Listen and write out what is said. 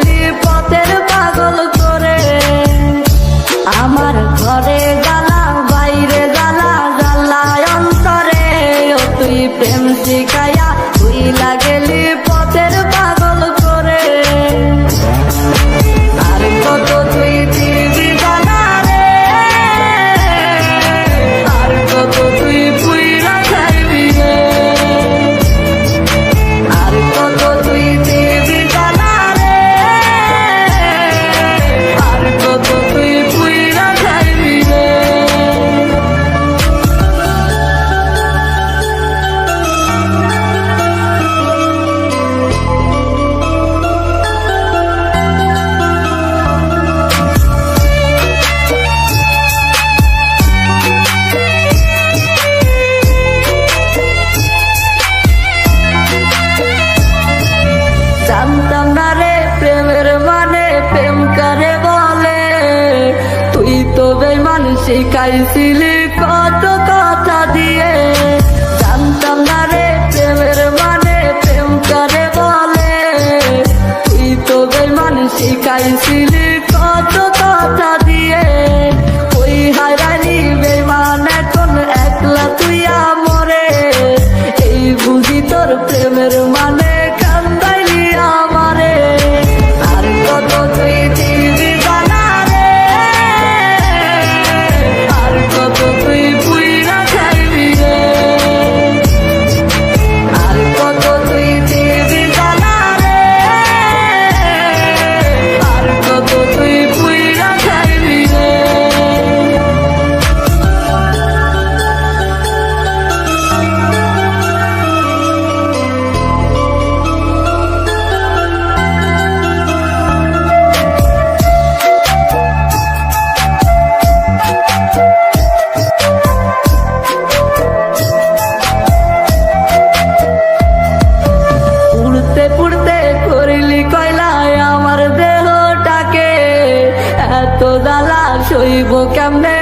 গেলি পথের পাগল করে। আমার ঘরে জ্বালা বাইরে জ্বালা জ্বালায় অন্তরে, ও তুই প্রেম শিখাইয়া ভুইলা গেলি পথের পাগল করে। আর কত তুই দিবি জ্বালা রে, আর কত তুই পুইরা খাইবি রে, আর কত তুই দিবি জ্বালা রে, আর কত তুই পুইরা খাইবি রে। জানতাম না রে প্রেমের মানে, প্রেম করে বলে, তুই তো বেঈমান শিখাইছিলি কত কথা দিয়ে। জানতাম না রে প্রেমের মানে, প্রেম করে বলে, তুই তো বেঈমান শিখাইছিলি কত কথা দিয়ে। ওই হায়রানি বেঈমান এখন একলা তুই আমরে, এই বুঝি তোর প্রেমের মানে কান্দাইলি আমারে। আর কত তুই দিবি জ্বালা রে, আর কত তুই পুইরা খাইবি রে, আর কত তুই দিবি জ্বালা রে, আর কত তুই পুইরা খাইবি রে। পুড়তে পুড়তে করিলি কয়লায় আমার দেহটাকে, এত জ্বালা সইব কেমনে